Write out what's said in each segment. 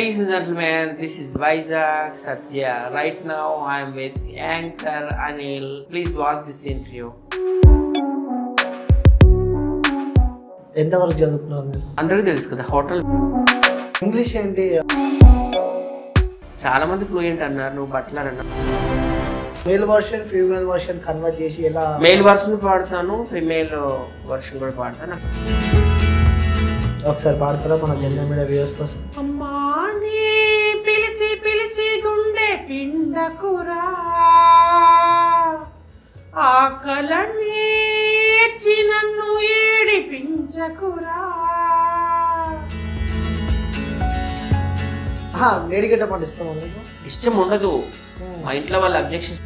Ladies and gentlemen, this is Vizag Satya. Right now I am with anchor Anil. Please watch this interview. ఎంతవరకు చదువుకున్నారు మీరు? అందరికీ తెలుసు కదా హోటల్ ఇంగ్లీష్ ఏంటి? చాలా మంది ఫ్లూయెంట్ అన్నారు, నువ్వు బట్లర్ అన్నా. Male version female version convert చేసి ఎలా? మేల్ వర్షన్ పాడతాను, ఫీమేల్ వర్షన్ కూడా పాడతాను. ఒకసారి పాడతారా మన జెండా మీడియా వ్యూవర్స్ కోసం? అమ్మా నీ పిలిచి పిలిచి గుండె పిండకురా, ఆకలని నన్ను ఏడిపించకురా. లేడీ గెటప్ అంటే ఇష్టం మీకు? ఇష్టం ఉండదు, మా ఇంట్లో వాళ్ళ అబ్జెక్షన్.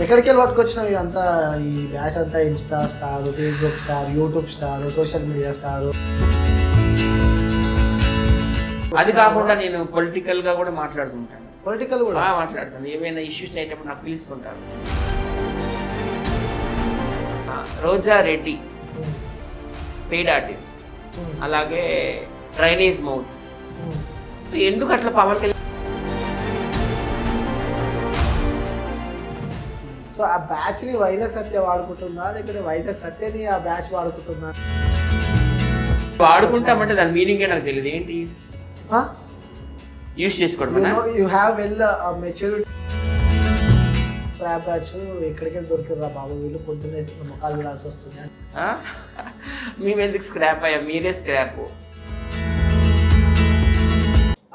ఎక్కడికి వెళ్ళి పట్టుకొచ్చినావు అంతా? ఈ బ్యాచ్ అంతా Insta star, facebook star, YouTube star, social media star. అది కాకుండా నేను పొలిటికల్ గా కూడా మాట్లాడుతుంటాను. పొలిటికల్ కూడా మాట్లాడతాను, ఏమైనా ఇష్యూస్ అయినప్పుడు నాకు పిలుస్తుంటారు. రోజా రెడ్డి పెయిడ్ ఆర్టిస్ట్, అలాగే డ్రైనేజ్ మౌత్. ఎందుకు అట్లా పవన్ కళ్యాణ్? సో ఆ బ్యాచ్ ని వైజాగ్ సత్య వాడుకుంటుందా, లేకపోతే వైజాగ్ సత్యని ఆ బ్యాచ్ వాడుకుంటుందా? వాడుకుంటామంటే దాని మీనింగే నాకు తెలియదు. ఏంటి యూజ్ చేసుకోవడం? You have well maturity. Scrap batch ఎక్కడికి దొరికిరా బాబు, వీళ్ళు పొద్దున్నే మొక్కలు రాసి వస్తుంది. మేము ఎందుకు స్క్రాప్ అయ్యా, మీరే స్క్రాప్.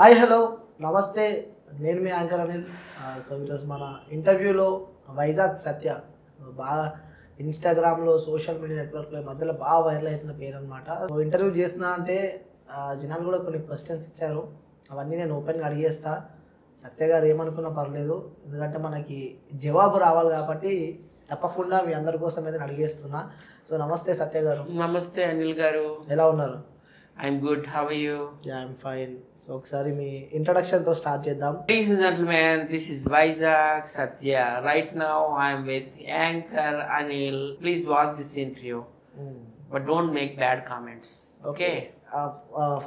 హాయ్ హలో నమస్తే, నేను మీ యాంకర్ అనిల్. సో ఈరోజు మన ఇంటర్వ్యూలో వైజాగ్ సత్య. సో బాగా ఇన్స్టాగ్రామ్లో సోషల్ మీడియా నెట్వర్క్లో మధ్యలో బాగా వైరల్ అవుతున్న పేరు అనమాట. సో ఇంటర్వ్యూ చేస్తున్నా అంటే జనాలు కూడా కొన్ని క్వశ్చన్స్ ఇచ్చారు, అవన్నీ నేను ఓపెన్గా అడిగేస్తా. సత్య గారు ఏమనుకున్నా పర్లేదు, ఎందుకంటే మనకి జవాబు రావాలి కాబట్టి తప్పకుండా మీ అందరి కోసం అయితే అడిగేస్తున్నా. సో నమస్తే సత్య గారు. నమస్తే అనిల్ గారు, ఎలా ఉన్నారు? I'm good, how are you? I'm fine. So ఒకసారి మీ ఇంట్రొడక్షన్తో స్టార్ట్ చేద్దాం. Ladies and gentlemen, this is Vizag Satya. Right now I am with anchor Anil. Please watch this interview, but don't make bad comments. Okay?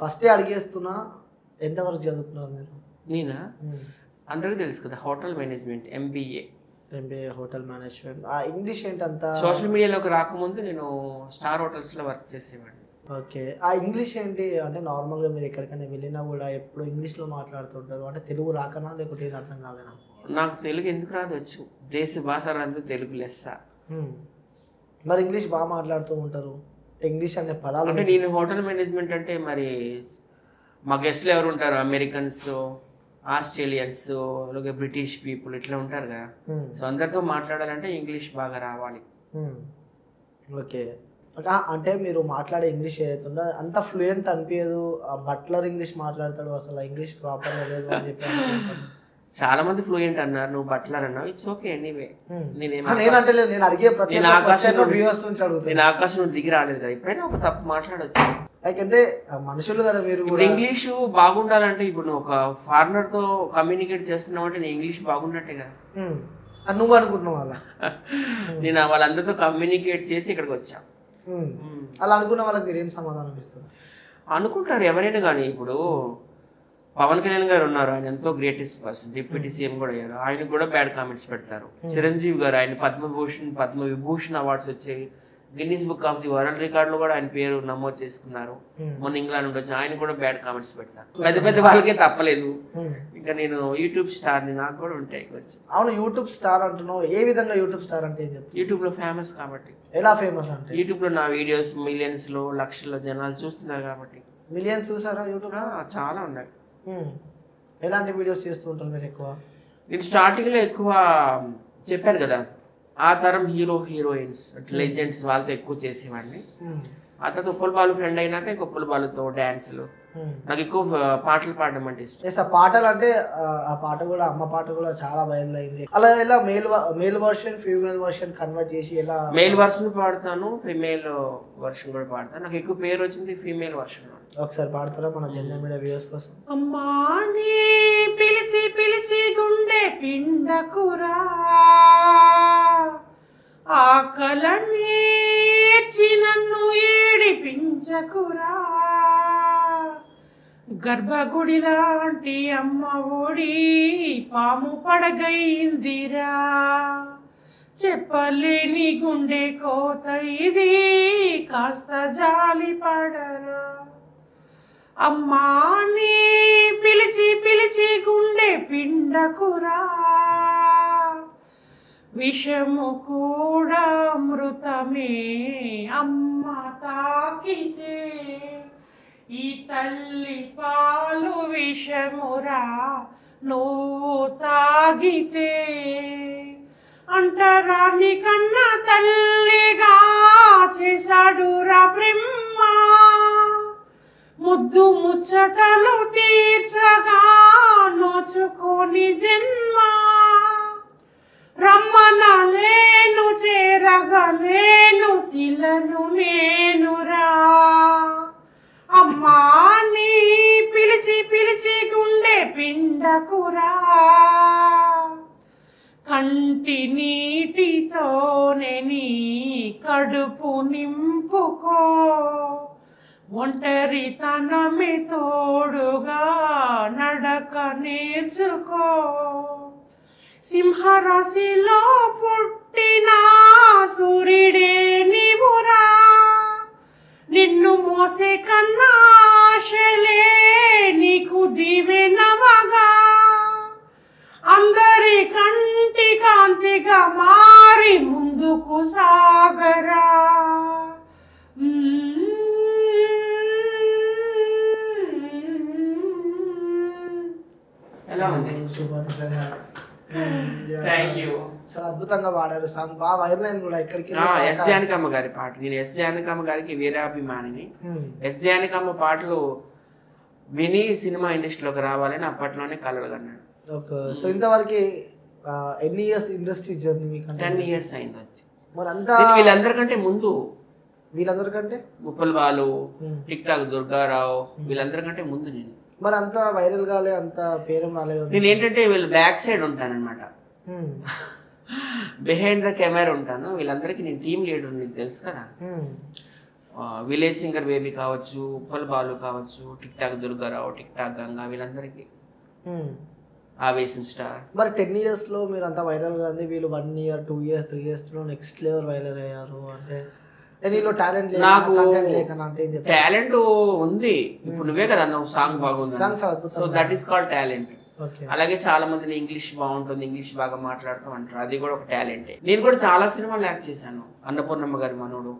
First అడిగేస్తున్నా, ఎంతవరకు చదువుకున్నారు మీరు? నేనా? అందరికీ తెలుసు కదా hotel management, MBA hotel management. English ఏంటంతా? Social మీడియాలోకి రాకముందు నేను స్టార్ హోటల్స్లో వర్క్ చేసేవాడిని. ఓకే, ఆ ఇంగ్లీష్ ఏంటి అంటే నార్మల్గా మీరు ఎక్కడికైనా వెళ్ళినా కూడా ఎప్పుడు ఇంగ్లీష్లో మాట్లాడుతుంటారు, అంటే తెలుగు రాకనా లేకపోతే ఏది అర్థం కాలేనా? నాకు తెలుగు ఎందుకు రాదు, వచ్చు. దేశ భాష అంతా తెలుగు లెస్స. మరి ఇంగ్లీష్ బాగా మాట్లాడుతూ ఉంటారు, ఇంగ్లీష్ అనే పదాలు. అంటే నేను హోటల్ మేనేజ్మెంట్ అంటే మరి మా గెస్ట్లు ఎవరు ఉంటారు, అమెరికన్స్, ఆస్ట్రేలియన్స్, అలాగే బ్రిటిష్ పీపుల్ ఇట్లా ఉంటారు కదా. సో అందరితో మాట్లాడాలంటే ఇంగ్లీష్ బాగా రావాలి. ఓకే, అంటే మీరు మాట్లాడే ఇంగ్లీష్ ఏదైతుందో అంత ఫ్లూయెంట్ అనిపించదు. బట్లర్ ఇంగ్లీష్ మాట్లాడతాడు, అసలు ఇంగ్లీష్ ప్రాపర్గా లేదు అని చెప్పి చాలా మంది ఫ్లూయెంట్ అన్నారు, నువ్వు బట్లర్ అన్నావు. It's okay. ఎనీవే, నేనంటే నేను అడిగే ప్రతి నేను ఆకాశం నుండి దిగి రాలేదు కదా, ఎప్పుడైనా ఒక తప్పు మాట్లాడవచ్చు. లైక్ అంటే మనుషులు కదా మీరు. ఇప్పుడు ఇంగ్లీష్ బాగుండాలంటే ఇప్పుడు నువ్వు ఒక ఫారినర్ తో కమ్యూనికేట్ చేస్తున్నావు అంటే నీ ఇంగ్లీష్ బాగున్నట్టే కదా. నువ్వు అనుకుంటున్నావు అలా? నేను వాళ్ళందరితో కమ్యూనికేట్ చేసి ఇక్కడికి వచ్చా. అలా అనుకున్న వాళ్ళకి మీరు ఏం సమాధానం ఇస్తారు? అనుకుంటారు ఎవరైనా కానీ. ఇప్పుడు పవన్ కళ్యాణ్ గారు ఉన్నారు, ఆయన ఎంతో గ్రేటెస్ట్ పర్సన్, డిప్యూటీ సీఎం కూడా అయ్యారు, ఆయన కూడా బ్యాడ్ కామెంట్స్ పెడతారు. చిరంజీవి గారు, ఆయన పద్మ విభూషణ్ అవార్డ్స్ వచ్చాయి, Guinness book of the world రికార్డులో కూడా ఆయన పేరు నమోదు చేసుకున్నారు. మొన్న ఇంగ్లాండ్ నుండి వచ్చి ఆయన కూడా బ్యాడ్ కామెంట్స్ పెడతారు. పెద్ద పెద్ద వాళ్ళకే తప్పలేదు, ఇంకా నేను యూట్యూబ్ స్టార్ ని, నాకు కూడా ఉంటాయి వచ్చి. అవును, యూట్యూబ్ స్టార్ అంటున్నావు, ఏ విధంగా యూట్యూబ్ స్టార్ అంటే? యూట్యూబ్ లో ఫేమస్ కాబట్టి. ఎలా ఫేమస్ అంటే? యూట్యూబ్ లో నా వీడియోస్ మిలియన్స్ లో, లక్షల్లో జనాలు చూస్తున్నారు కాబట్టి. మిలియన్స్ చూసారా యూట్యూబ్? చాలా ఉన్నాయి. ఎలాంటి వీడియోస్ చేస్తూ ఉంటారు మీరు ఎక్కువ? నేను స్టార్టింగ్ లో ఎక్కువ చెప్పాను కదా, ఆ తరం హీరోయిన్స్ లెజెండ్స్ వాళ్ళతో ఎక్కువ చేసేవాడిని. ఆ తర్వాత ఉప్పల్ బాలు ఫ్రెండ్ అయినాక ఇంక ఉప్పల్ బాలుతో డాన్సులు, నాకు ఎక్కువ పాటలు పాడడం అంటే ఇష్టం. పాటలు అంటే ఆ పాట కూడా, అమ్మ పాట కూడా చాలా వైరల్ అయింది. అలా ఎలా male version female version convert చేసి ఎలా? మేల్ వర్షన్ పాడతాను, ఫీమేల్ వర్షన్ కూడా పాడతాను. నాకు ఎక్కువ పేరు వచ్చింది ఫీమేల్ వర్షన్. ఒకసారి పాడతారా మన జెండా మీడియా వ్యూవర్స్ కోసం? అమ్మా నీ పిలిచి పిలిచి గుండె పిండకురా, ఆకలని ఇచ్చి నన్ను ఏడిపించకురా, గర్భగుడి లాంటి అమ్మ ఒడి పాము పడగైందిరా, చెప్పలేని గుండె కోత ఇది కాస్త జాలి పడరా, అమ్మా నీ పిలిచి పిలిచి గుండె పిండకురా, విషము కూడా అమృతమే అమ్మ తాకితే, ఈ తల్లి పాలు విషమురా నువ్వు తాగితే, అంటరాని కన్నా తల్లిగా చేశాడురా బ్రహ్మ, ముద్దు ముచ్చటలు తీర్చగా నోచుకోని జన్మ, రమ్మనలేను చేరగలేను శిలను నేనురా, అమ్మా నీ పిలిచి పిలిచి గుండె పిండకురా, కంటి నీటితోనే నీ కడుపు నింపుకో, ఒంటరితనమే తోడుగా నడక నేర్చుకో, సింహరాశిలో పుట్టిన సూర్యుడే నీవురా, నిన్ను మోసే కన్నా ఆశలే నీకు దీవెనవగా, అందరి కంటి కాంతిగా మారి ముందుకు సాగరా. ఎలా ఉంది? సూపర్, నిజంగా థ్యాంక్ యూ. చాలా అద్భుతంగా పాడారు సాంగ్, బాగా వైరల్ అయింది కూడా. ఇక్కడికి ఎస్ జానకమ్మ గారి పాట, నేను ఎస్ జానకమ్మ గారికి వీరాభిమానిని. ఎస్ జానకమ్మ పాటలు విని సినిమా ఇండస్ట్రీలోకి రావాలని అప్పట్లోనే కలలు కన్నాడు. ఓకే, సో ఇంతవరకు ఎన్ని ఇయర్స్ ఇండస్ట్రీ జర్నీ మీకు? 10 years అయింది వచ్చి. మరి అంతా వీళ్ళందరికంటే ముందు, వీళ్ళందరికంటే ముప్పల్ బాలు, టిక్ టాక్ దుర్గారావు, వీళ్ళందరికంటే ముందు నేను. మరి అంత వైరల్ కాలే, అంత పేరేం రాలేదు. నేను ఏంటంటే వీళ్ళు బ్యాక్ సైడ్ ఉంటాను అనమాట, బిహైండ్ ద కెమెరా ఉంటాను. వీళ్ళందరికీ నేను టీమ్ లీడర్, నీకు తెలుసు కదా. విలేజ్ సింగర్ బేబీ కావచ్చు, ఉప్పల్ బాలు కావచ్చు, tick tok Durgarao, tik talk Ganga, వీళ్ళందరికీ ఆవేశం స్టార్. మరి 10 years లో మీరు అంత వైరల్ గా ఉంది, వీళ్ళు 1 year 2 years 3 years లో నెక్స్ట్ లెవెల్ వైరల్ అయ్యారు అంటే నీలో టాలెంట్ లేదు? నాకు అంటే టాలెంట్ ఉంది. ఇప్పుడు నువ్వే కదా అన్నావు సాంగ్ బాగుంది, so that is called talent. అలాగే చాలా మంది ఇంగ్లీష్ బాగుంటుంది, ఇంగ్లీష్ బాగా మాట్లాడుతాం అంటారు, అది కూడా ఒక టాలెంటే. నేను కూడా చాలా సినిమాలు యాక్ట్ చేశాను. అన్నపూర్ణమ్మ గారి మనోడు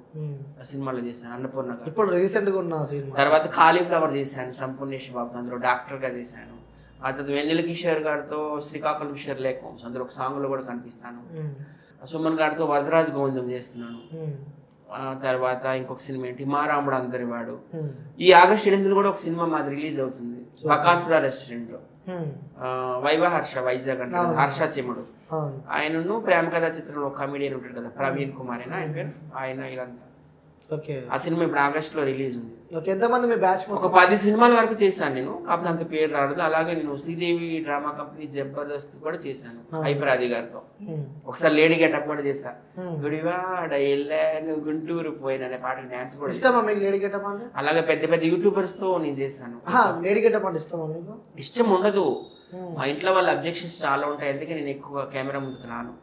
సినిమాలో చేశాను, అన్నపూర్ణ గారు. ఇప్పుడు రీసెంట్ గా ఉన్న సినిమా. తర్వాత కాలీఫ్లవర్ చేశాను సంపూర్ణేష్ బాబు, అందులో డాక్టర్ గా చేశాను. ఆ తర్వాత వెన్నెల కిషోర్ గారితో శ్రీకాకుళం షెర్లేఖం, అందులో ఒక సాంగ్ లో కూడా కనిపిస్తాను. సుమన్ గారితో వరదరాజ్ గోవిందం చేస్తున్నాను. తర్వాత ఇంకొక సినిమా ఏంటి, మా రాముడు అందరి వాడు. ఈ ఆగస్ట్ 8 కూడా ఒక సినిమా మాది రిలీజ్ అవుతుంది, బకాసురా రెస్టారెంట్ లో. వైవ హర్ష, వైజాగ్ అంటే హర్ష చెముడు, ఆయనను ప్రేమ కథా చిత్రంలో ఒక కమిడియన్ ఉంటాడు కదా, ప్రవీణ్ కుమార్ ఆయన పేరు, ఆయన ఇలాంతా. ఆ సినిమా ఇప్పుడు ఆగస్ట్ లో రిలీజ్ ఉంది. ఎంతమంది మీ బ్యాచ్? ఒక 10 సినిమాల వరకు చేశాను నేను, కాకపోతే అంత పేరు రాదు. అలాగే నేను శ్రీదేవి డ్రామా కంపెనీ జబర్దస్త్ కూడా చేశాను హైపరాది గారితో. ఒకసారి లేడీ గెటప్ కూడా చేశా, గుడివాడ ఎల్లాను గుంటూరు పోయిన అనే పాటకి డాన్స్ కూడా. ఇష్టమా మీకు లేడీ గెటప్ అంటే? అలాగే పెద్ద పెద్ద యూట్యూబర్స్ తో నేను చేశాను. లేడీ గెటప్ అంటే ఇష్టమా మీకు? ఇష్టం ఉండదు, మా ఇంట్లో వాళ్ళ అబ్జెక్షన్స్ చాలా ఉంటాయి, అందుకే నేను ఎక్కువ కెమెరా ముందుకు రాను.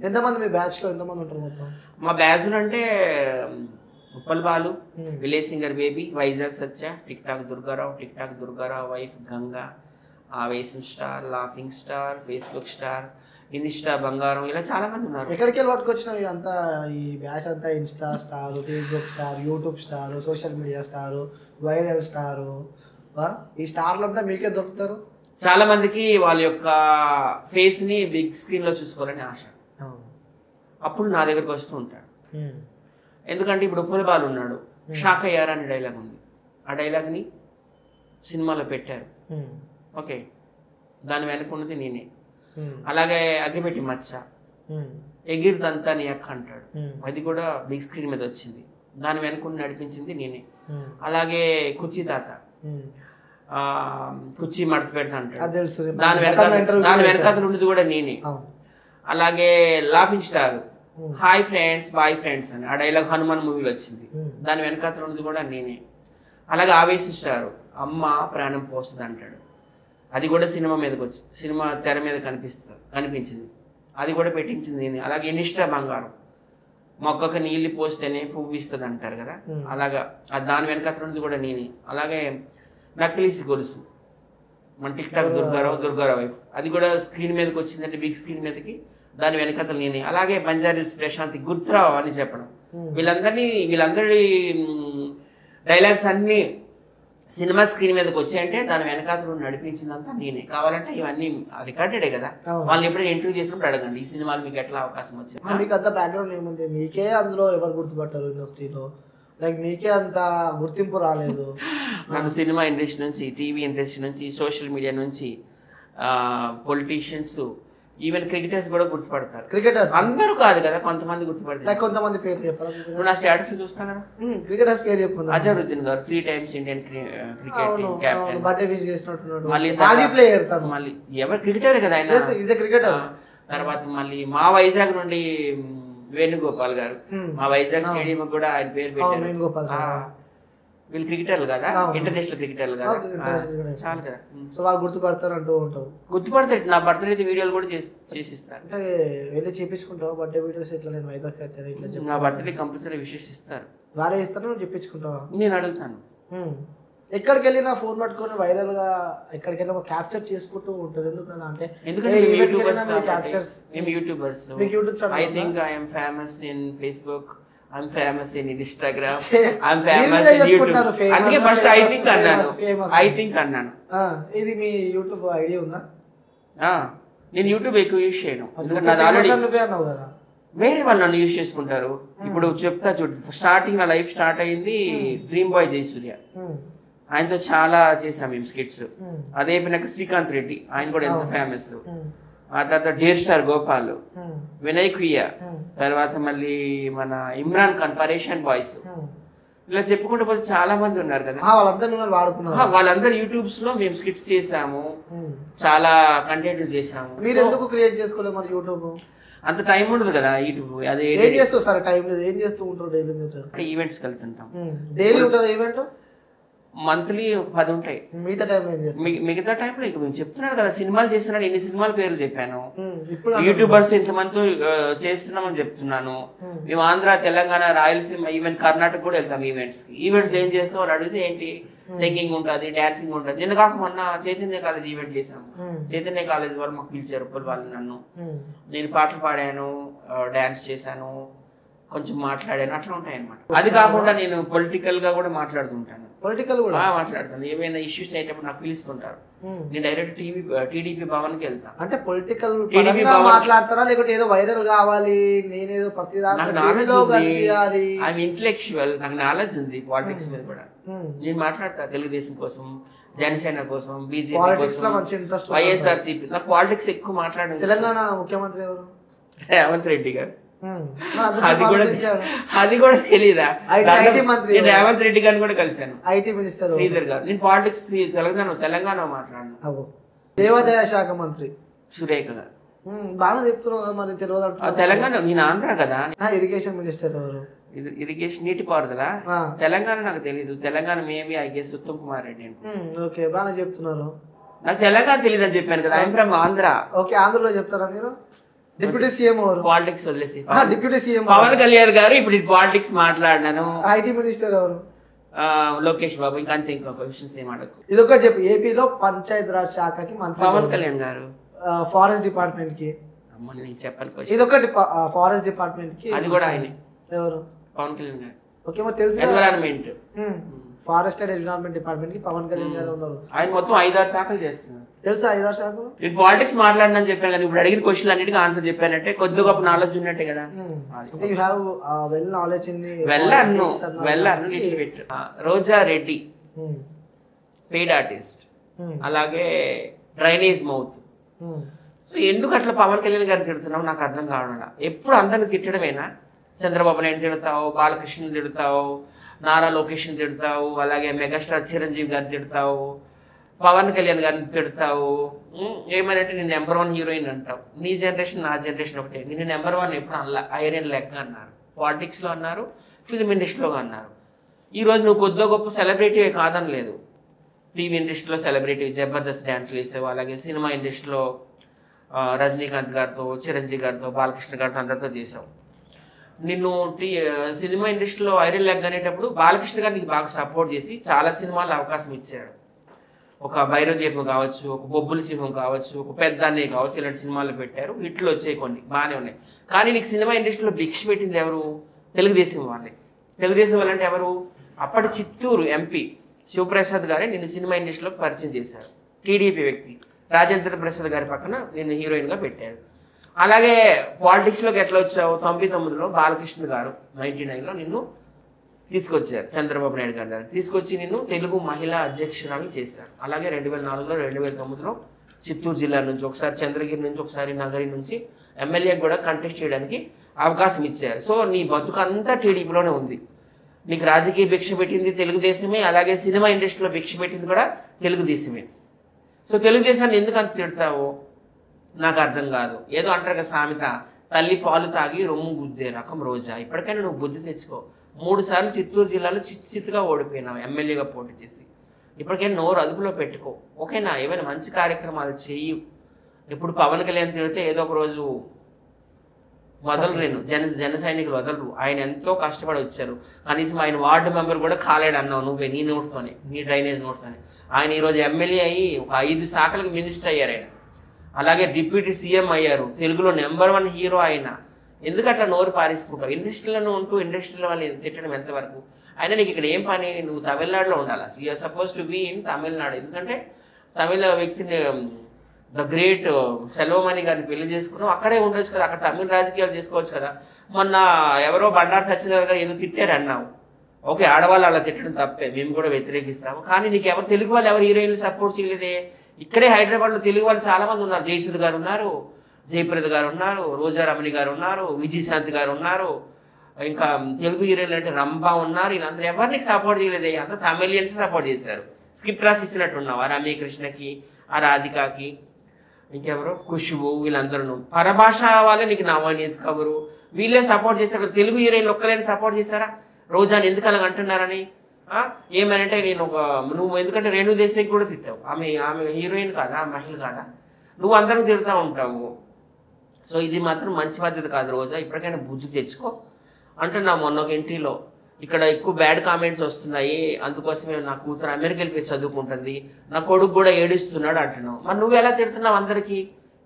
ఎంతమంది మీ బ్యాచ్ లో ఎంతమంది ఉంటారు మొత్తం? మా బ్యాచ్ అంటే Uppal Balu, village singer baby, Vizag Satya, tik tok Durgarao, tik tok Durgarao wife Ganga, ఆవేశం star, laughing star, facebook star, insta బంగారం, ఇలా చాలా మంది ఉన్నారు. ఎక్కడికి వెళ్ళి పట్టుకొచ్చినావు అంతా ఈ బ్యాచ్ అంతా? Insta star, facebook star, YouTube star, social media star, viral star, ఈ స్టార్లంతా మీకే దొరుకుతారు. చాలా మందికి వాళ్ళ యొక్క ఫేస్ ని బిగ్ స్క్రీన్ లో చూసుకోవాలని ఆశ, అప్పుడు నా దగ్గరకు వస్తూ ఉంటాడు. ఎందుకంటే ఇప్పుడు ఉప్పల్ బాలు ఉన్నాడు, షాక్ అయ్యారా అనే డైలాగ్ ఉంది, ఆ డైలాగ్ని సినిమాలో పెట్టారు. ఓకే, దాని వెనుకున్నది నేనే. అలాగే అగ్గిపెట్టి మచ్చ, ఎగిరితంతా నీ అక్క అంటాడు, అది కూడా బిగ్ స్క్రీన్ మీద వచ్చింది, దాని వెనుకుని నడిపించింది నేనే. అలాగే కుర్చీ తాత, కుర్చీ మడత పెడతా అంటాడు, దాని వెనకాతలు ఉన్నది కూడా నేనే. అలాగే laughing star hi friends boy friends అని ఆ డైలాగ్ హనుమాన్ మూవీలో వచ్చింది. దాని వెనకాతల ఉన్నది కూడా నేనే. అలాగే ఆవేశిస్తారు, అమ్మ ప్రాణం పోస్తుంది అంటాడు. అది కూడా సినిమా మీదకి వచ్చి సినిమా తెర మీద కనిపించింది. అది కూడా పెట్టించింది నేనే. అలాగే ఇనిష్ట బంగారం, మొక్కకు నీళ్ళు పోస్తేనే పువ్వు ఇస్తుంది అంటారు కదా, అలాగా దాని వెనకాతల ఉన్నది కూడా నేనే. అలాగే నక్లీసి గొలుసు, మన టిక్ టాక్ దుర్గారావు వైఫ్, అది కూడా స్క్రీన్ మీదకి వచ్చిందంటే బిగ్ స్క్రీన్ మీదకి, దాని వెనకతలు నేనే. అలాగే బంజారీస్ ప్రశాంతి, గుర్తురావు అని చెప్పడం, వీళ్ళందరి డైలాగ్స్ అన్ని సినిమా స్క్రీన్ మీదకి వచ్చాయంటే దాని వెనకాతలు నడిపించిందంతా నేనే. కావాలంటే ఇవన్నీ రికార్డెడే కదా, వాళ్ళని ఎప్పుడైనా ఇంటర్వ్యూ చేసినప్పుడు అడగండి ఈ సినిమాలు మీకు ఎట్లా అవకాశం వచ్చింది. మీకు అంత బ్యాక్గ్రౌండ్ ఏముంది, మీకే అందులో ఎవరు గుర్తుపట్టారు ఇండస్ట్రీలో, లైక్ మీకే అంత గుర్తింపు రాలేదు. నన్ను సినిమా ఇండస్ట్రీ నుంచి, టీవీ ఇండస్ట్రీ నుంచి, సోషల్ మీడియా నుంచి, పొలిటీషియన్స్, ఈవెన్ క్రికెటర్స్ కూడా గుర్తుపడతారు. క్రికెటర్స్ అందరూ కాదు కదా, కొంతమంది గుర్తుపడతారు. కొంతమంది పేరు చెప్పారు. నువ్వు నా స్టేటస్ చూస్తా కదా, క్రికెటర్స్ పేరు చెప్పుకుందాం. అజరుద్దీన్ గారు 3 times Indian cricket captain, birthday wish చేసినట్టున్నాడు. మళ్ళీ మాజీ ప్లేయర్, మళ్ళీ ఎవరు క్రికెటర్ కదా ఆయన, ఈజ్ ఎ క్రికెటర్. తర్వాత మళ్ళీ మా వైజాగ్ నుండి వేణుగోపాల్ గారు, మా వైజాగ్ స్టేడియం కూడా ఆయన పేరు పెట్టారు. వీళ్ళు క్రికెటర్లు కదా, ఇంటర్నేషనల్ క్రికెటర్లు కదా, చాలు కదా. సో వాళ్ళు గుర్తుపడతారు అంటూ ఉంటావు. గుర్తుపడతాడు. నా బర్త్డే వీడియోలు కూడా చేసిస్తారు. అంటే వెళ్ళి చేపించుకుంటావు బర్త్డే వీడియోస్ ఇట్లా, నేను వైజాగ్ ఇట్లా నా బర్త్డే కంపల్సరీ విషెస్ ఇస్తారు. వారే ఇస్తాను, నువ్వు చెప్పించుకుంటావా? నేను అడుగుతాను. ఎక్కడికి వెళ్ళినా ఫోన్ పట్టుకొని వైరల్ గా ఎక్కడికి వెళ్ళినా క్యాప్చర్ చేసుకుంటూ ఉంటారు. ఎందుకన్నా అంటే మేము YouTubers. I think I am famous in Facebook, I'm famous in Instagram, I'm famous in YouTube. అందుకే ఫస్ట్ ఐ థింక్ అన్నాను. ఇది మీ యూట్యూబ్ ఐడి ఉందా? నేను యూట్యూబ్ ఎక్కువ యూజ్ చేయను, ఎందుకంటే నాది ఆల్రెడీ వేరే వాళ్ళు నన్ను యూజ్ చేసుకుంటారు. ఇప్పుడు చెప్తా చూడు, స్టార్టింగ్ నా లైఫ్ స్టార్ట్ అయింది డ్రీమ్ బాయ్ జయసూర్య, ఆయనతో చాలా చేసాం మేము స్కిట్స్. అదే అయిపోయినాక శ్రీకాంత్ రెడ్డి, ఆయన కూడా ఎంత ఫేమస్. ఆ తర్వాత డేర్ స్టార్ గోపాల్, వినయ్ కుయ్య, తర్వాత మళ్ళీ మన ఇమ్రాన్ ఖాన్, పరేషాన్ బాయ్స్, ఇలా చెప్పుకుంటూ పోతే చాలా మంది ఉన్నారు కదా. వాళ్ళందరూ యూట్యూబ్స్ లో మేము స్కిట్స్ చేసాము, చాలా కంటెంట్లు చేసాము. మీరు ఎందుకు క్రియేట్ చేసుకోలేదు మరి యూట్యూబ్? అంత టైం ఉండదు కదా యూట్యూబ్. అదే ఏం చేస్తారు సార్, టైం లేదు, ఏం చేస్తూ ఉంటారు డైలీ? మీరు ఈవెంట్స్కి వెళ్తుంటాం. డైలీ ఉంటుంది ఈవెంట్? మంత్లీ ఒక 10 ఉంటాయి. మిగతా టైంలో ఇక మేము చెప్తున్నాడు కదా, సినిమాలు చేస్తున్నాడు, ఎన్ని సినిమాల పేర్లు చెప్పాను. యూట్యూబర్స్ ఇంతమందితో చేస్తున్నామని చెప్తున్నాను. మేము ఆంధ్ర, తెలంగాణ, రాయలసీమ, ఈవెన్ కర్ణాటక కూడా వెళ్తాం ఈవెంట్స్ కి. ఈవెంట్స్ ఏం చేస్తాం అని అడిగితే ఏంటి, సింగింగ్ ఉంటుంది, డాన్సింగ్ ఉంటుంది. నిన్న కాక మొన్న చైతన్య కాలేజ్ ఈవెంట్ చేసాము. చైతన్య కాలేజ్ వాళ్ళు మాకు పిలిచారు, వాళ్ళు నన్ను, నేను పాటలు పాడాను, డాన్స్ చేశాను, కొంచెం మాట్లాడాను, అట్లా ఉంటాయి అన్నమాట. అది కాకుండా నేను పొలిటికల్ గా కూడా మాట్లాడుతుంటాను. పొలిటికల్ కూడా మాట్లాడతాను. ఏమైనా ఇష్యూస్ అయ్యేటప్పుడు నాకు పిలుస్తుంటారు, నేను డైరెక్ట్ టీడీపీ భవన్ కి వెళ్తాను. అంటే పొలిటికల్ మాట్లాడతారా, లేకపోతే ఏదో వైరల్ కావాలి, నేనేదో ఇంటలెక్చువల్, నాకు నాలెడ్జ్ ఉంది పాలిటిక్స్ మీద కూడా. నేను మాట్లాడతా తెలుగుదేశం కోసం, జనసేన కోసం, బీజేపీ కోసం, వైఎస్ఆర్సీపీ. నాకు పాలిటిక్స్ ఎక్కువ మాట్లాడాను. తెలంగాణ ముఖ్యమంత్రి ఎవరు? రేవంత్ రెడ్డి గారు. అది కూడా తెలీదా? రేవంత్ రెడ్డి గారిని కూడా కలిశాను, ఐటీ మినిస్టర్ శ్రీధర్ గారు. నేను పాలిటిక్స్ తెలంగాణ మాట్లాడినా. దేవాదాయ శాఖ మంత్రి సురేఖ గారు. బాగా చెప్తున్నావు మరి, తెలియదు. తెలంగాణ, నేను ఆంధ్ర కదా. ఇరిగేషన్ మినిస్టర్ ఎవరు? ఇరిగేషన్, నీటిపారుదల, తెలంగాణ నాకు తెలీదు. Telangana maybe I guess Uttam Kumar Reddy. Okay, బాగా చెప్తున్నారు. నాకు తెలంగాణ తెలియదు అని చెప్పాను కదా, ఐఎమ్ ఫ్రమ్ ఆంధ్ర. ఓకే, ఆంధ్రలో చెప్తారా మీరు? డిప్యూటీ సీఎం ఎవరు? పాలిటిక్స్ వదిలేసి డిప్యూటీ సీఎం పవన్ కళ్యాణ్ గారు. ఇప్పుడు పాలిటిక్స్ మాట్లాడినాను. ఐటీ మినిస్టర్ ఎవరు? లోకేష్ బాబు. ఇంకా అంతే, ఇంకొక విషయం ఏం అడగకు. ఇదొకటి చెప్పు, ఏపీలో పంచాయత్ రాజ్ శాఖకి మంత్రి పవన్ కళ్యాణ్ గారు. ఫారెస్ట్ డిపార్ట్మెంట్ కి చెప్పాలి, ఇదొకటి ఫారెస్ట్ డిపార్ట్మెంట్ కి అది కూడా ఆయనే. ఎవరు? పవన్ కళ్యాణ్ గారు. ఓకే, మరి తెలుసు. Environment, forest and environment department కి పవన్ కళ్యాణ్ గారు ఉన్నారు. ఆయన మొత్తం 5-6 శాఖలు చేస్తున్నారు. తెలుసా 5-6 శాఖలు? నేను పాలిటిక్స్ మాట్లాడినని చెప్పాను కదా, ఇప్పుడు అడిగిన క్వశ్చన్ అన్నిటికీ ఆన్సర్ చెప్పానంటే కొద్దిగా గొప్ప నాలెడ్జ్ ఉన్నట్టే కదా. You have well knowledge in little bit. Roja Reddy paid artist, అలాగే డ్రైనేజ్ మౌత్. సో ఎందుకు అట్లా పవన్ కళ్యాణ్ గారిని తిడుతున్నావు నాకు అర్థం కావడం. ఎప్పుడు అందరిని తిట్టడమేనా? చంద్రబాబు నాయుడు తిడతావు, బాలకృష్ణ తిడతావు, నారా లోకేష్ తిడతావు, అలాగే మెగాస్టార్ చిరంజీవి గారిని తిడతావు, పవన్ కళ్యాణ్ గారిని తిడతావు, ఏమనంటే నేను నెంబర్ 1 హీరోయిన్ అంటావు. నీ జనరేషన్ నా జనరేషన్ ఒకటే. నేను నెంబర్ 1 ఎప్పుడు అలా ఐరన్ లెగ్ అన్నారు, పాలిటిక్స్లో అన్నారు, ఫిల్మ్ ఇండస్ట్రీలో అన్నారు. ఈరోజు నువ్వు కొద్దో గొప్ప సెలబ్రిటీ కాదని లేదు. టీవీ ఇండస్ట్రీలో సెలబ్రిటీ, జబర్దస్త్ డ్యాన్స్లు వేసావు. అలాగే సినిమా ఇండస్ట్రీలో రజనీకాంత్ గారితో, చిరంజీవి గారితో, బాలకృష్ణ గారితో అందరితో చేసావు. నిన్ను సినిమా ఇండస్ట్రీలో ఐరన్ లెగ్ అనేటప్పుడు బాలకృష్ణ గారు నీకు బాగా సపోర్ట్ చేసి చాలా సినిమాల్లో అవకాశం ఇచ్చాడు. ఒక భైరవదీపం కావచ్చు, ఒక బొబ్బుల సింహం కావచ్చు, ఒక పెద్ద అన్నయ్య కావచ్చు, ఇలాంటి సినిమాలు పెట్టారు. హిట్లు వచ్చాయి, కొన్ని బాగానే ఉన్నాయి. కానీ నీకు సినిమా ఇండస్ట్రీలో భిక్ష పెట్టింది ఎవరు? తెలుగుదేశం వాళ్ళే. తెలుగుదేశం వాళ్ళంటే ఎవరు? అప్పటి చిత్తూరు ఎంపీ శివప్రసాద్ గారే నిన్ను సినిమా ఇండస్ట్రీలో పరిచయం చేశారు. టీడీపీ వ్యక్తి రాజేంద్ర ప్రసాద్ గారి పక్కన నిన్ను హీరోయిన్గా పెట్టారు. అలాగే పాలిటిక్స్లోకి ఎట్లా వచ్చావు? 99లో బాలకృష్ణ గారు 99లో నిన్ను తీసుకొచ్చారు. చంద్రబాబు నాయుడు గారి దగ్గర తీసుకొచ్చి నిన్ను తెలుగు మహిళా అధ్యక్షురాలు చేశారు. అలాగే 2004లో 2009లో చిత్తూరు జిల్లా నుంచి ఒకసారి, చంద్రగిరి నుంచి ఒకసారి, నగరి నుంచి ఎమ్మెల్యే కూడా కంటెస్ట్ చేయడానికి అవకాశం ఇచ్చారు. సో నీ బతుకు అంతా టీడీపీలోనే ఉంది. నీకు రాజకీయ భిక్ష పెట్టింది తెలుగుదేశమే, అలాగే సినిమా ఇండస్ట్రీలో భిక్ష పెట్టింది కూడా తెలుగుదేశమే. సో తెలుగుదేశాన్ని ఎందుకు అంత తిడతావు నాకు అర్థం కాదు. ఏదో అంటారు కదా సామెత, తల్లి పాలు తాగి రొమ్ము గుద్దే రకం రోజా. ఇప్పటికైనా నువ్వు బుద్ధి తెచ్చుకో. 3 సార్లు చిత్తూరు జిల్లాలో చిత్తుగా ఓడిపోయినావు ఎమ్మెల్యేగా పోటీ చేసి. ఇప్పటికైనా నోరు అదుపులో పెట్టుకో, ఓకేనా? ఏమైనా మంచి కార్యక్రమాలు చెయ్యి. ఇప్పుడు పవన్ కళ్యాణ్ తిడితే ఏదో ఒక రోజు వదలరేను, జన సైనికులు వదలరు. ఆయన ఎంతో కష్టపడి వచ్చారు. కనీసం ఆయన వార్డు మెంబర్ కూడా కాలేడు అన్నావు నువ్వే, నీ నోటుతోనే, నీ డ్రైనేజ్ నోటుతోనే. ఆయన ఈరోజు ఎమ్మెల్యే అయ్యి ఒక 5 శాఖలకు మినిస్టర్ అయ్యారు ఆయన. అలాగే డిప్యూటీ సీఎం అయ్యారు. తెలుగులో నెంబర్ 1 హీరో ఆయన. ఎందుకు అట్లా నోరు పారేసుకుంటావు? ఇండస్ట్రీలో ఉంటూ ఇండస్ట్రీలో వాళ్ళు తిట్టడం ఎంతవరకు? అయినా నీకు ఇక్కడ ఏం పని? నువ్వు తమిళనాడులో ఉండాలి. అసలు you're suppose to be in Tamil Nadu. ఎందుకంటే తమిళ వ్యక్తిని, ద గ్రేట్ సెల్వమణి గారిని పెళ్లి చేసుకున్నావు, అక్కడే ఉండొచ్చు కదా, అక్కడ తమిళ రాజకీయాలు చేసుకోవచ్చు కదా. మొన్న ఎవరో బండారు సత్యనారాయణ గారు ఏదో తిట్టారు అన్నావు. ఓకే, ఆడవాళ్ళు అలా తిట్టడం తప్పే, మేము కూడా వ్యతిరేకిస్తాము. కానీ నీకు ఎవరు తెలుగు వాళ్ళు ఎవరు హీరోయిన్లు సపోర్ట్ చేయలేదే? ఇక్కడే హైదరాబాద్లో తెలుగు వాళ్ళు చాలా మంది ఉన్నారు. జయసుధ్ గారు ఉన్నారు, జయప్రద గారు ఉన్నారు, రోజా రమణి గారు ఉన్నారు, విజయశాంతి గారు ఉన్నారు, ఇంకా తెలుగు హీరోయిన్లు అంటే రంభా ఉన్నారు. వీళ్ళందరూ ఎవరిని సపోర్ట్ చేయలేదే? అందరూ తమిళియన్స్ సపోర్ట్ చేశారు. స్క్రిప్ట్ రాసి ఇచ్చినట్టున్నావు ఆ రమ్యకృష్ణకి, ఆ రాధికాకి, ఇంకెవరు ఖుష్బు, వీళ్ళందరూ పరభాష వాళ్ళే నీకు నవనీత్ కబురు వీళ్ళే సపోర్ట్ చేస్తారు. తెలుగు హీరోయిన్లు ఒక్కలేని సపోర్ట్ చేస్తారా? రోజాని ఎందుకు అలాగ అంటున్నారని ఏమనంటే నువ్వు ఎందుకంటే రేణు దేశాయికి కూడా తిట్టావు. ఆమె హీరోయిన్ కాదా, మహిళ కాదా? నువ్వు అందరికి తిడుతూ ఉంటావు. సో ఇది మాత్రం మంచి పద్ధతి కాదు. రోజా ఇప్పటికైనా బుద్ధి తెచ్చుకో అంటున్నావు. మొన్న ఒక ఇంటిలో ఇక్కడ ఎక్కువ బ్యాడ్ కామెంట్స్ వస్తున్నాయి, అందుకోసమే నా కూతురు అమెరికా వెళ్ళిపోయి చదువుకుంటుంది, నా కొడుకు కూడా ఏడుస్తున్నాడు అంటున్నావు. మరి నువ్వు ఎలా తిడుతున్నావు? అందరికీ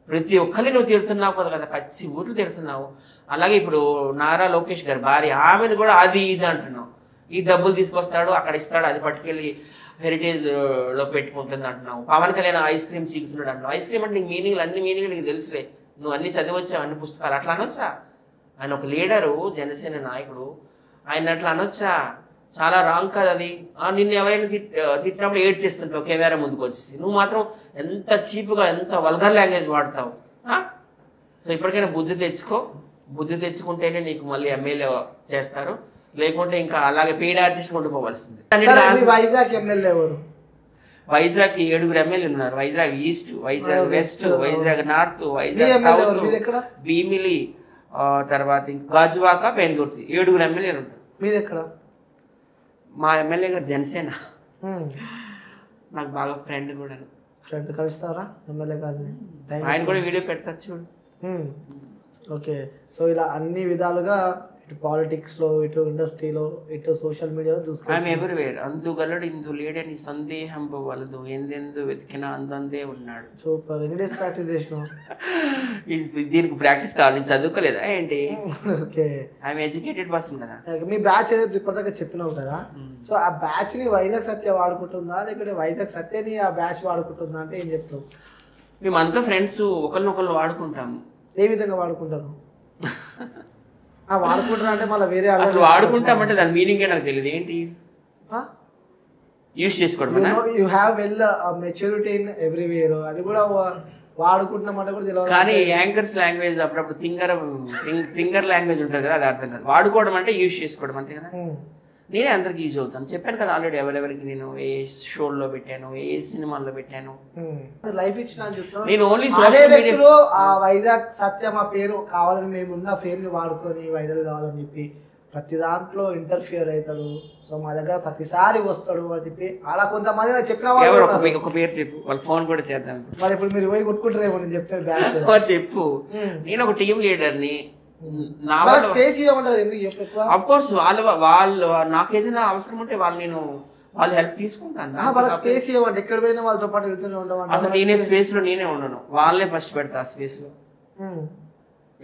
ప్రతి ఒక్కరిని నువ్వు తిడుతున్నావు కదా, పచ్చి బూతులు తిడుతున్నావు. అలాగే ఇప్పుడు నారా లోకేష్ గారి భార్య, ఆమెను కూడా అది ఇది అంటున్నావు. ఈ డబ్బులు తీసుకొస్తాడు, అక్కడ ఇస్తాడు, అది పట్టుకెళ్ళి హెరిటేజ్లో పెట్టుకుంటుంది అంటున్నావు. పవన్ కళ్యాణ్ ఐస్ క్రీమ్ చీకుతున్నాడు అంటున్నావు. ఐస్ క్రీమ్ అంటే నీకు మీనింగ్లు, అన్ని మీనింగ్లు నీకు తెలుసులే, నువ్వు అన్ని చదివచ్చావు, అన్ని పుస్తకాలు. అట్లా అనొచ్చా? ఆయన ఒక లీడరు, జనసేన నాయకుడు, ఆయన అట్లా అనొచ్చా? చాలా రాంగ్ కదా అది. నిన్ను ఎవరైనా తిట్టినప్పుడు ఏడ్ చేస్తుంటావు కెమెరా ముందుకు వచ్చేసి. నువ్వు మాత్రం ఎంత చీప్గా, ఎంత వల్గర్ లాంగ్వేజ్ వాడతావు. సో ఇప్పటికైనా బుద్ధి తెచ్చుకో. బుద్ధి తెచ్చుకుంటేనే నీకు మళ్ళీ ఎమ్మెల్యే చేస్తారు, లేకుంటే ఇంకా అలాగే పెయిడ్ ఆర్టిస్ట్ ఉండిపోవాల్సింది. వైజాగ్ ఎమ్మెల్యే ఎవరు? వైజాగ్ 7 ఎమ్మెల్యే ఉన్నారు. Vizag east, Vizag west, Vizag north, Vizag south, Bheemili, తర్వాత ఇంకా గాజువాక, బెంగళూరు. 7 ఎమ్మెల్యేలు ఉంటారు. మీది ఎక్కడ? మా ఎమ్మెల్యే గారు జనసేన, నాకు బాగా ఫ్రెండ్ కూడా. ఫ్రెండ్ కలుస్తారా ఎమ్మెల్యే గారిని? ఆయన కూడా వీడియో పెడతారు చూడు. ఓకే, సో ఇలా అన్ని విధాలుగా ఇటు పాలిటిక్స్లో, ఇటు ఇండస్ట్రీలో, ఇటు సోషల్ మీడియాలో చూసుకుంటాం. ఎవరివేరు అందుగలడు ఇందు లేడని సందేహం వలదు, ఎందెందు వెతికినా అందందే ఉన్నాడు. సూపర్. ఎన్ని డేస్ ప్రాక్టీస్ చేసినావు? దీనికి ప్రాక్టీస్ కావాలి, నేను చదువుకోలేదా ఏంటి? ఓకే, ఐఎమ్ ఎడ్యుకేటెడ్ పర్సన్ కదా. మీ బ్యాచ్ ఏదైతే ఇప్పటిదాకా చెప్పినావు కదా, సో ఆ బ్యాచ్ ని వైజాగ్ సత్య వాడుకుంటుందా, లేకపోతే వైజాగ్ సత్యని ఆ బ్యాచ్ వాడుకుంటుందా అంటే ఏం చెప్తావు? మేమంతా ఫ్రెండ్స్ ఒకరినొకరు వాడుకుంటాము. ఏ విధంగా వాడుకుంటారు? వాడుకుంటారు అంటే మళ్ళీ వేరే అసలు వాడుకుంటామంటే దాని మీనింగే నాకు తెలియదు. ఏంటి యూజ్ చేసుకోవడం? You have well maturity in everywhere, అది కూడా వాడుకుంటున్నామంటే కూడా తెలియదు. కానీ యాంకర్స్ లాంగ్వేజ్ అప్పుడప్పుడు థింగర్ లాంగ్వేజ్ ఉంటుంది కదా, అది అర్థం కాదు. వాడుకోవడం అంటే యూజ్ చేసుకోవడం అంతే కదా. నేనే అందరికి యూజ్ అవుతాను. చెప్పాను కదా ఆల్రెడీ ఎవరెవరికి నేను ఏ షోల్లో పెట్టాను, ఏ సినిమాల్లో పెట్టాను. లైఫ్ ఇచ్చిన చెప్తాను. నేను ఓన్లీ అదే సోషల్ మీడియా వ్యక్తులు ఆ వైజాగ్ సత్య మా పేరు కావాలని మేమున్న ఫేమ్ ని వాడుకొని వైరల్ కావాలని చెప్పి ప్రతి దాంట్లో ఇంటర్ఫియర్ అవుతాడు. సో మా దగ్గర ప్రతిసారి వస్తాడు అని చెప్పి అలా కొంతమంది నాకు చెప్పిన వాళ్ళు ఎవరు ఉన్నారు. ఒక పేరు చెప్పు, వాళ్ళ ఫోన్ కూడా చేద్దాం. మరి ఇప్పుడు మీరు పోయి కొట్టుకుంటారేమో నేను చెప్తే బ్యాచ్ ఎవరు చెప్పు. నేను ఒక టీమ్ లీడర్ని. నా వల్ల స్పేస్ ఇవ్వమంటారు ఎందుకు ఎక్కువ. అఫ్ కోర్స్ వాళ్ళు నాకు ఏదైనా అవసరం ఉంటే వాళ్ళు హెల్ప్ తీసుకుంటాను. వాళ్ళకి స్పేస్ ఇవ్వండి, ఎక్కడ పోయినా వాళ్ళతో పాటు వెళ్తూనే ఉండమంటారు. అసలు నేనే స్పేస్ లో నేనే ఉండను, వాళ్ళే ఫస్ట్ పెడతా. ఆ స్పేస్ లో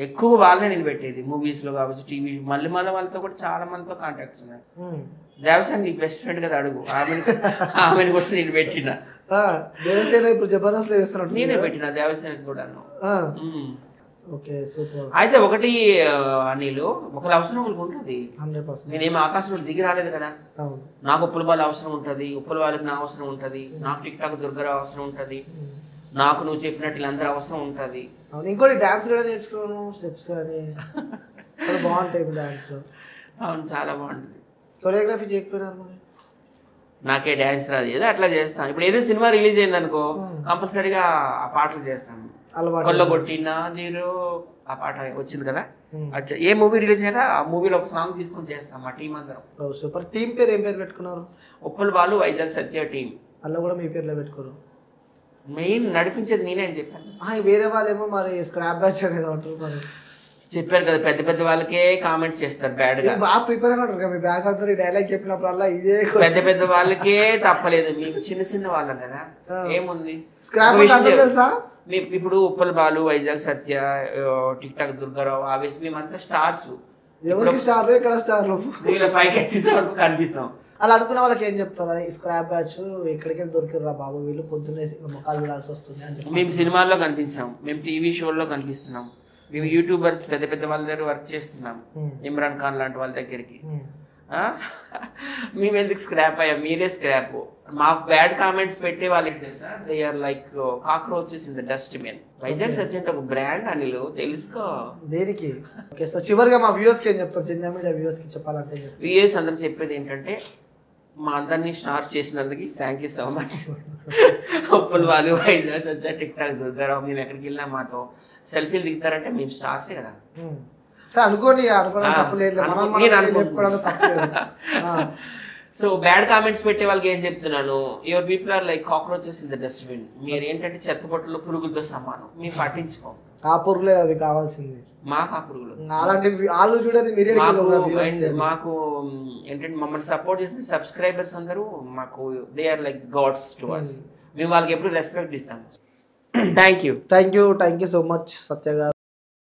ఎక్కువ వాళ్ళే నేను పెట్టేది. మూవీస్ లో కావచ్చు, టీవీ, మళ్ళీ వాళ్ళతో కూడా చాలా మందితో కాంటాక్ట్స్ ఉన్నాయి. దేవసేన నీ బెస్ట్ ఫ్రెండ్ కదా, అడుగు ఆమెను కూడా నేను పెట్టిన. దేవసేన ఇప్పుడు జబర్దస్త్ లో చేస్తున్నట్టు నేనే పెట్టిన దేవసేన కూడా. Okay super. అయితే ఒకటి అనిల్, ఒకరి అవసరం ఒకరికి ఉంటుంది. 100%. నేనేమి ఆకాశంలో దిగి రాలేదు కదా. నాకు ఉప్పుల బాల్ అవసరం ఉంటుంది, ఉప్పుల వాళ్ళకి నా అవసరం ఉంటుంది, నాకు టిక్ టాక్ దుర్గారావు అవసరం ఉంటుంది, నాకు నువ్వు చెప్పినట్టు వీళ్ళందరూ అవసరం ఉంటుంది. ఇంకోటి డాన్స్ కూడా నేర్చుకోను, స్టెప్స్ కానీ చాలా బాగుంటాయి డాన్స్ లో. అవును, చాలా బాగుంటుంది. కొరియోగ్రఫీ చేయకపోయినారు మరి? నాకే డాన్స్ రాదు, ఏదో అట్లా చేస్తాను. ఇప్పుడు ఏదో సినిమా రిలీజ్ అయింది అనుకో, కంపల్సరీగా ఆ పాటలు చేస్తాను. కొల్లగొట్టిన దీరు ఆ పాట వచ్చింది కదా, ఏ మూవీ రిలీజ్ అయినా ఆ మూవీలో ఒక సాంగ్ తీసుకొని చేస్తాం మా టీం అందరం. సూపర్. టీం పేరు ఏం పేరు పెట్టుకున్నారు? ఉప్పల్ బాలు వైజాగ్ సత్య టీం. అలా కూడా మీ పేర్లో పెట్టుకోరు? మెయిన్ నడిపించేది నేనే అని చెప్పాను. వేరే వాళ్ళేమో మరి స్క్రాప్ బ్యాచ్ అనేది అంటారు. మరి చెప్పారు కదా, పెద్ద పెద్ద వాళ్ళకే కామెంట్స్ చేస్తారు బ్యాడ్ గా. బాగా ప్రిపేర్ అని అంటారు మీ బ్యాచ్ అందరూ డైలాగ్ చెప్పినప్పుడల్లా ఇదే. పెద్ద పెద్ద వాళ్ళకే తప్పలేదు, మీకు చిన్న చిన్న వాళ్ళం కదా, ఏముంది. స్క్రాప్ తెలుసా? ఇప్పుడు ఉప్పల్ బాలు, వైజాగ్ సత్య, టిక్ టాక్ దుర్గారావు, ఆవేశం, మేమంతా స్టార్స్. ఎవరికి స్టార్, ఎక్కడ స్టార్? పైకి వచ్చేసే వరకు కనిపిస్తాం. అలా అనుకున్న వాళ్ళకి ఏం చెప్తారా? ఈ స్క్రాప్ బ్యాచ్ ఎక్కడికి దొరికిరా బాబు, వీళ్ళు పొద్దున్నే ముఖాలు చూడాల్సి వస్తుంది అని. మేము సినిమాల్లో కనిపించాం, మేము టీవీ షోల్లో కనిపిస్తున్నాం, మేము యూట్యూబర్స్ పెద్ద పెద్ద వాళ్ళ దగ్గర వర్క్ చేస్తున్నాం, ఇమ్రాన్ ఖాన్ లాంటి వాళ్ళ దగ్గరికి. మేము ఎందుకు స్క్రాప్ అయ్యాం? మీరే స్క్రాప్. మాకు బ్యాడ్ కామెంట్స్ పెట్టే వాళ్ళు ఏంటి తెలుసా, they are like cockroaches in the dustbin. Vizag Satya ఒక బ్రాండ్ అనిల్, తెలుసుకో. దేనికి? ఓకే, సో చివరిగా మా వ్యూవర్స్ కి ఏం చెప్తాం? జింజా మీడియా వ్యూవర్స్ కి చెప్పాలంటే వ్యూవర్స్ అందరూ చెప్పేది ఏంటంటే, మా అందరినీ స్టార్స్ చేసినందుకు thank you so much. Uppal Balu, Vizag Satya, tik tok Durgarao, మేము ఎక్కడికి వెళ్ళినా మాతో సెల్ఫీలు దిగుతారంటే మేము స్టార్సే కదా. అనుకోని తప్పలేదు. సో బ్యాడ్ కామెంట్స్ పెట్టే వాళ్ళకి ఏం చెప్తున్నాను, your people are like cockroaches in the dustbin. మీరు ఏంటంటే చెత్తపట్టులో పురుగులతో సమానం, మేము పట్టించుకోం. ఆ పురుగులే అవి కావాల్సింది మాకు. ఆ పురుగులు అలాంటి వాళ్ళు చూడండి. మాకు ఏంటంటే మమ్మల్ని సపోర్ట్ చేసిన సబ్స్క్రైబర్స్ అందరూ మాకు they are like gods to us. మేము వాళ్ళకి ఎప్పుడు రెస్పెక్ట్ ఇస్తాము. Thank you so much Satya గారు.